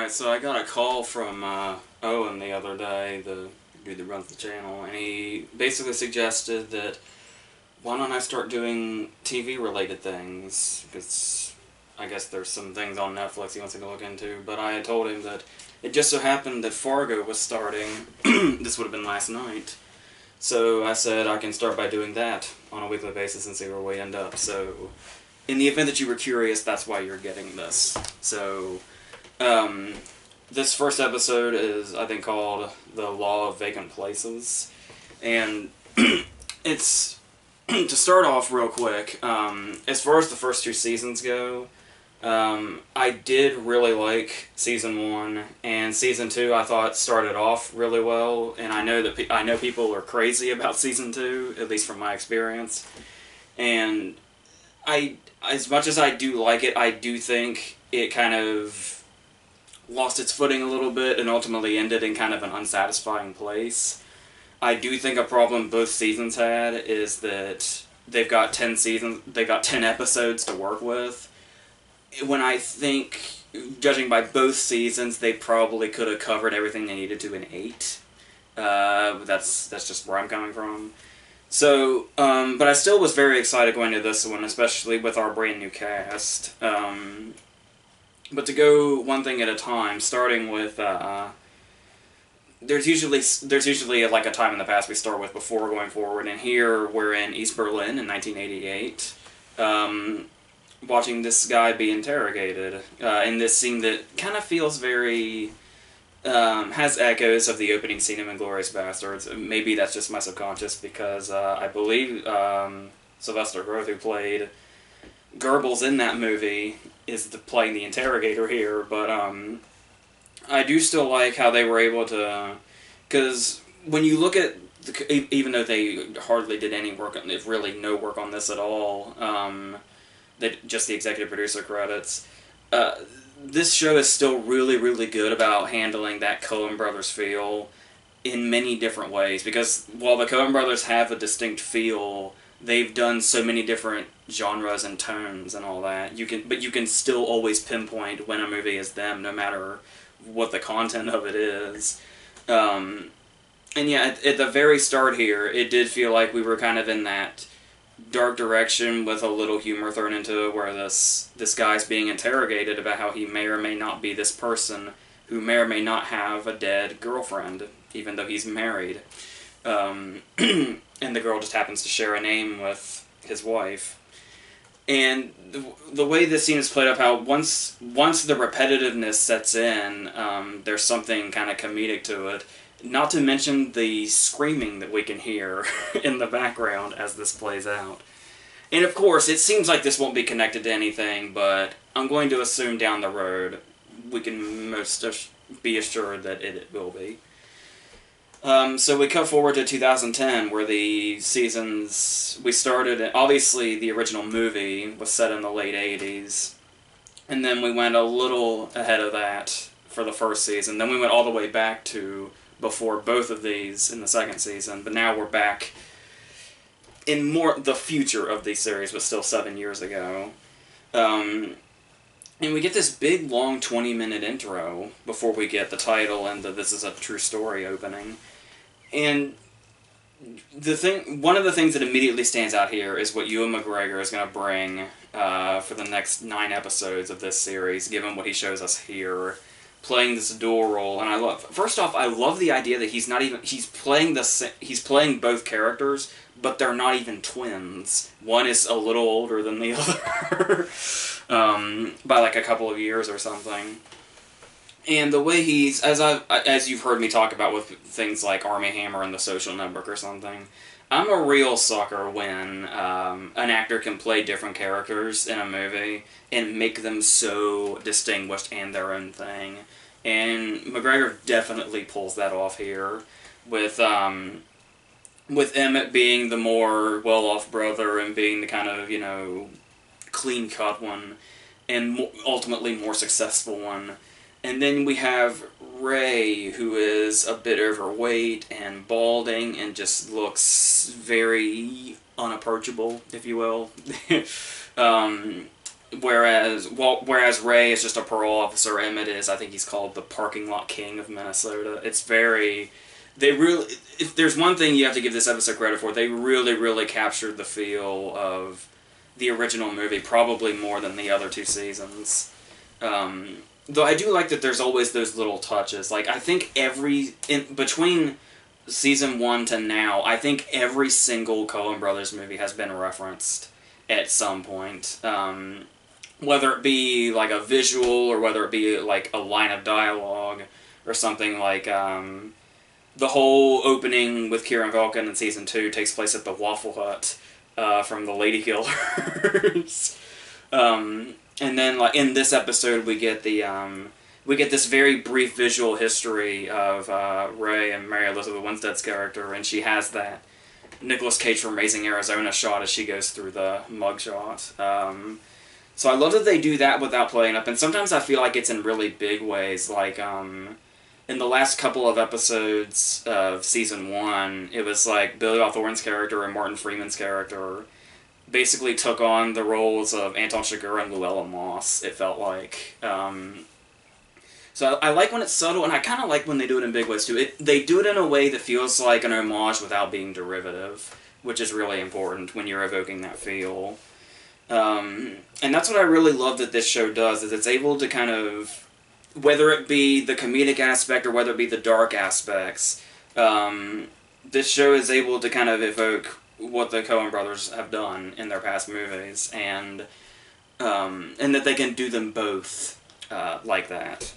Alright, so I got a call from Owen the other day, the dude that runs the channel, and he basically suggested that why don't I start doing TV-related things, because I guess there's some things on Netflix he wants to go look into, but I had told him that it just so happened that Fargo was starting. This would have been last night. So I said I can start by doing that on a weekly basis and see where we end up. So in the event that you were curious, that's why you're getting this. So this first episode is, I think, called The Law of Vacant Places. And it's, to start off real quick, as far as the first two seasons go, I did really like Season 1, and Season 2 I thought started off really well, and I know that I know people are crazy about Season 2, at least from my experience, and as much as I do like it, I do think it kind of lost its footing a little bit and ultimately ended in kind of an unsatisfying place. I do think a problem both seasons had is that they've got 10 episodes to work with, when I think, judging by both seasons, they probably could have covered everything they needed to in 8. That's just where I'm coming from. So, but I still was very excited going to this one, especially with our brand new cast. But to go one thing at a time, starting with, there's usually like a time in the past we start with before going forward, and here we're in East Berlin in 1988. Watching this guy be interrogated in this scene that kind of feels very, has echoes of the opening scene of Inglourious Basterds. Maybe that's just my subconscious, because I believe Sylvester Groth, who played Goebbels in that movie, is playing the interrogator here, but I do still like how they were able to, because when you look at, even though they hardly did any work, if really no work on this at all, just the executive producer credits, this show is still really, really good about handling that Coen Brothers feel in many different ways, because while the Coen Brothers have a distinct feel, they've done so many different genres and tones and all that. But you can still always pinpoint when a movie is them, no matter what the content of it is. And yeah, at the very start here, it did feel like we were kind of in that dark direction with a little humor thrown into it, where this guy's being interrogated about how he may or may not be this person who may or may not have a dead girlfriend, even though he's married. And the girl just happens to share a name with his wife. And the way this scene is played up, how once the repetitiveness sets in, there's something kind of comedic to it. Not to mention the screaming that we can hear in the background as this plays out. And of course, it seems like this won't be connected to anything, but I'm going to assume down the road we can be assured that it will be. So we cut forward to 2010, where the seasons we started. Obviously, the original movie was set in the late 80s, and then we went a little ahead of that for the first season. Then we went all the way back to before both of these in the second season, but now we're back in more the future of the series, but still 7 years ago. And we get this big, long 20-minute intro before we get the title and the "This is a True Story" opening. And one of the things that immediately stands out here is what Ewan McGregor is going to bring for the next 9 episodes of this series, given what he shows us here, playing this dual role. And first off, I love the idea that he's playing both characters, but they're not even twins. One is a little older than the other, by like a couple of years or something. And the way he's, as you've heard me talk about with things like Armie Hammer and The Social Network or something, I'm a real sucker when an actor can play different characters in a movie and make them so distinguished and their own thing. And McGregor definitely pulls that off here, with Emmett being the more well-off brother and being the kind of, clean-cut one, and ultimately more successful one. And then we have Ray, who is a bit overweight and balding and just looks very unapproachable, if you will. Whereas Ray is just a parole officer, Emmett is, I think he's called the parking lot king of Minnesota. It's very, they really, if there's one thing you have to give this episode credit for, they really, really captured the feel of the original movie, probably more than the other two seasons. Though I do like that there's always those little touches. Like, I think between season 1 to now, I think every single Coen Brothers movie has been referenced at some point. Whether it be like a visual or whether it be like a line of dialogue or something like the whole opening with Kieran Culkin in season 2 takes place at the Waffle Hut from the Lady Killers. And then like in this episode we get this very brief visual history of Ray and Mary Elizabeth Winstead's character, and she has that Nicolas Cage from Raising Arizona shot as she goes through the mugshot. So I love that they do that without playing up, and sometimes I feel like it's in really big ways, like in the last couple of episodes of season 1, it was like Billy Bob Thornton's character and Martin Freeman's character basically took on the roles of Anton Chigurh and Luella Moss, it felt like. So I like when it's subtle, and I kind of like when they do it in big ways too. They do it in a way that feels like an homage without being derivative, which is really important when you're evoking that feel. And that's what I really love that this show does, is it's able to kind of, whether it be the comedic aspect or whether it be the dark aspects, this show is able to kind of evoke what the Coen brothers have done in their past movies, and that they can do them both like that.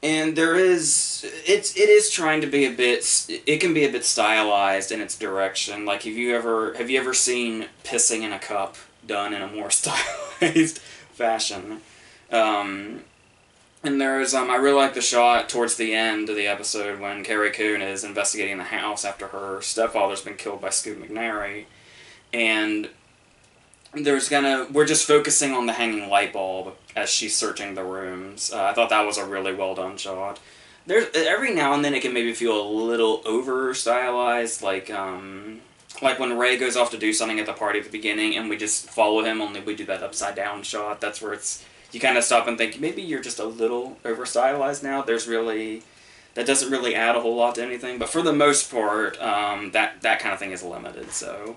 And it is trying to be it can be a bit stylized in its direction. Like, have you ever seen pissing in a cup done in a more stylized fashion? And there's, I really like the shot towards the end of the episode when Carrie Coon is investigating the house after her stepfather's been killed by Scoot McNairy, and we're just focusing on the hanging light bulb as she's searching the rooms. I thought that was a really well done shot. Every now and then it can maybe feel a little over stylized, like when Ray goes off to do something at the party at the beginning and we just follow him, only we do that upside down shot. That's where you kind of stop and think, maybe you're just a little over stylized now. That doesn't really add a whole lot to anything, but for the most part, that kind of thing is limited. So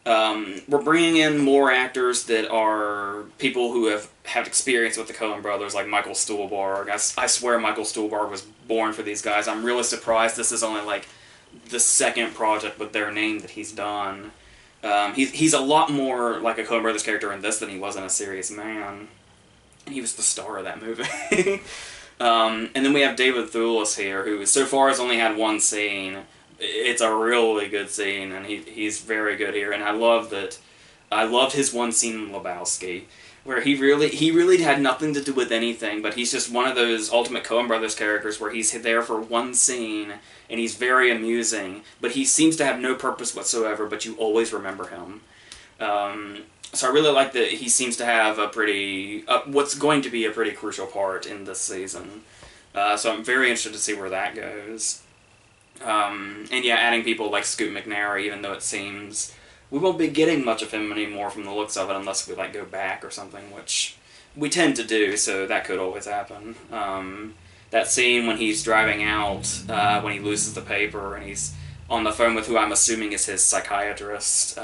we're bringing in more actors that are people who have had experience with the Coen brothers, like Michael Stuhlbarg. I swear Michael Stuhlbarg was born for these guys. I'm really surprised this is only like the second project with their name that he's done. He's a lot more like a Coen brothers character in this than he was in A Serious Man. He was the star of that movie. And then we have David Thewlis here, who so far has only had one scene. It's a really good scene, and he's very good here. And I loved his one scene in Lebowski, where he really had nothing to do with anything, but he's just one of those ultimate Coen Brothers characters where he's there for one scene, and he's very amusing, but he seems to have no purpose whatsoever, but you always remember him. So I really like that he seems to have what's going to be a pretty crucial part in this season. So I'm very interested to see where that goes. And yeah, adding people like Scoot McNairy, even though it seems we won't be getting much of him anymore from the looks of it unless we go back or something, which we tend to do, so that could always happen. That scene when he's driving out, when he loses the paper and he's on the phone with who I'm assuming is his psychiatrist,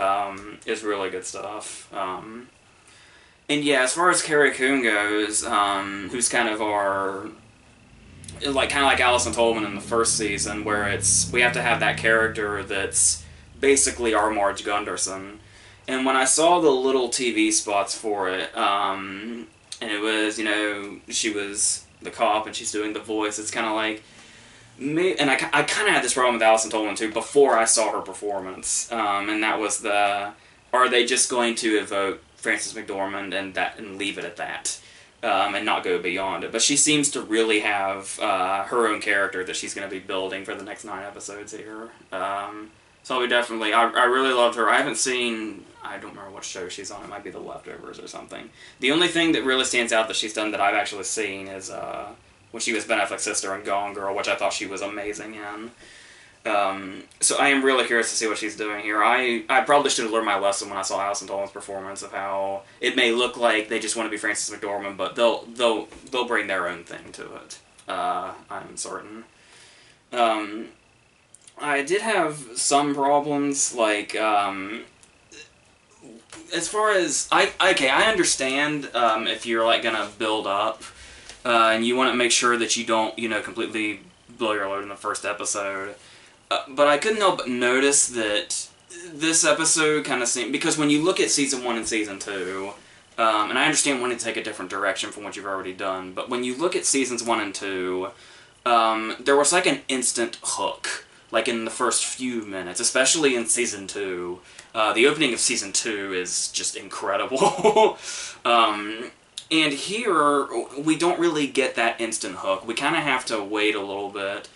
is really good stuff. And yeah, as far as Carrie Coon goes, who's kind of like Alison Tolman in the first season, where we have to have that character that's basically our Marge Gunderson. And when I saw the little TV spots for it, and it was, she was the cop and she's doing the voice, it's kind of like, and I kind of had this problem with Alison Tolman too before I saw her performance, and that was are they just going to evoke Frances McDormand and leave it at that, and not go beyond it? But she seems to really have her own character that she's going to be building for the next 9 episodes here. So I'll be definitely, I really loved her. I don't remember what show she's on. It might be The Leftovers or something. The only thing that really stands out that she's done that I've actually seen is when she was Ben Affleck's sister in Gone Girl, which I thought she was amazing in. So I am really curious to see what she's doing here. I probably should have learned my lesson when I saw Alison Dolan's performance of how it may look like they just want to be Frances McDormand, but they'll bring their own thing to it. I'm certain. I did have some problems, like, as far as, I understand, if you're, like, gonna build up, and you want to make sure that you don't, completely blow your load in the first episode, but I couldn't help but notice that this episode kind of seemed, because when you look at Season 1 and Season 2, and I understand wanting to take a different direction from what you've already done, but when you look at Seasons 1 and 2, there was, like, an instant hook, like, in the first few minutes, especially in Season 2. The opening of Season 2 is just incredible. And here, we don't really get that instant hook. We kind of have to wait a little bit.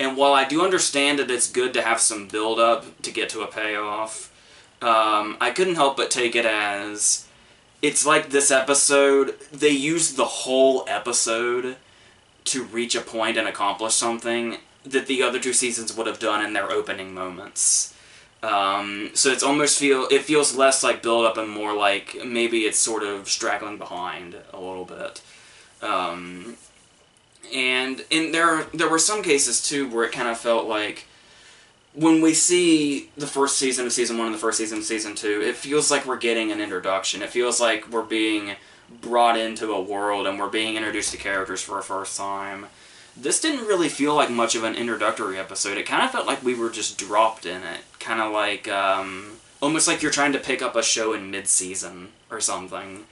And while I do understand that it's good to have some build-up to get to a payoff, I couldn't help but take it as, it's like this episode, they used the whole episode to reach a point and accomplish something that the other two seasons would have done in their opening moments. So it's almost it feels less like build up and more like maybe it's sort of straggling behind a little bit. And there were some cases too where it kind of felt like when we see the first season of Season 1 and the first season of Season 2, it feels like we're getting an introduction. It feels like we're being brought into a world and we're being introduced to characters for a first time. This didn't really feel like much of an introductory episode. It kind of felt like we were just dropped in it. Kind of like, almost like you're trying to pick up a show in mid-season or something.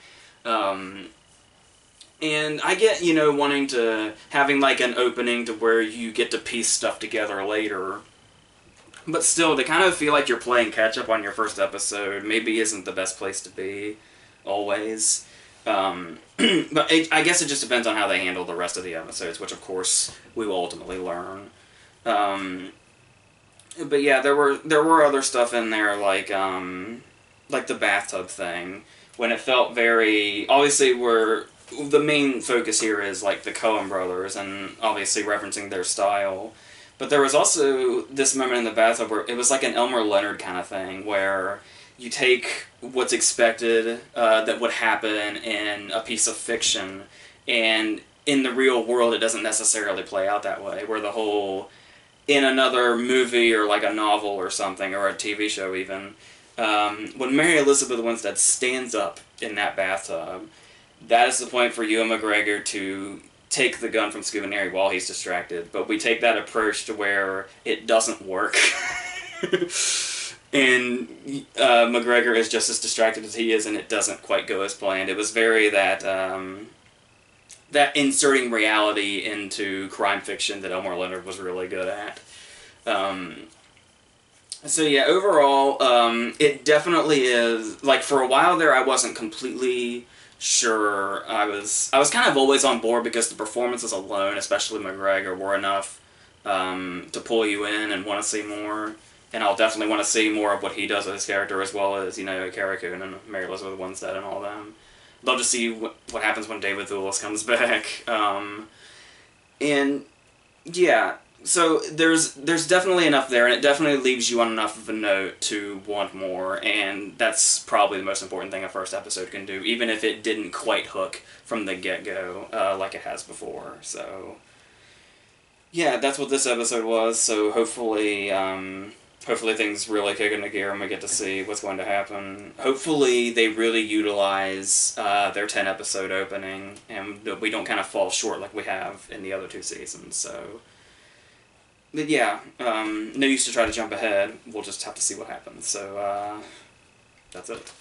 And I get, wanting to, having like an opening to where you get to piece stuff together later. But still, to kind of feel like you're playing catch-up on your first episode maybe isn't the best place to be, always. But I guess it just depends on how they handle the rest of the episodes, which of course we will ultimately learn. But yeah, there were other stuff in there like the bathtub thing, when it felt very, obviously the main focus here is like the Coen brothers and obviously referencing their style. But there was also this moment in the bathtub where it was like an Elmer Leonard kind of thing where you take what's expected that would happen in a piece of fiction, and in the real world it doesn't necessarily play out that way, where the whole, in another movie or like a novel or something, or a TV show even, when Mary Elizabeth Winstead stands up in that bathtub, that is the point for Ewan McGregor to take the gun from Scuba Neri while he's distracted, but we take that approach to where it doesn't work. And McGregor is just as distracted as he is, and it doesn't quite go as planned. It was very that inserting reality into crime fiction that Elmore Leonard was really good at. So yeah, overall, it definitely is, like, for a while there I wasn't completely sure. I was kind of always on board because the performances alone, especially McGregor, were enough to pull you in and want to see more. And I'll definitely want to see more of what he does with his character, as well as, Carrie Coon and Mary Elizabeth Winstead and all them. Love to see what happens when David Thewlis comes back. And, yeah, so there's definitely enough there, and it definitely leaves you on enough of a note to want more, and that's probably the most important thing a first episode can do, even if it didn't quite hook from the get-go, like it has before. So, yeah, that's what this episode was, so hopefully things really kick into gear and we get to see what's going to happen. Hopefully they really utilize their 10-episode opening, and we don't kind of fall short like we have in the other two seasons. So, but yeah, no use to try to jump ahead. We'll just have to see what happens. So, that's it.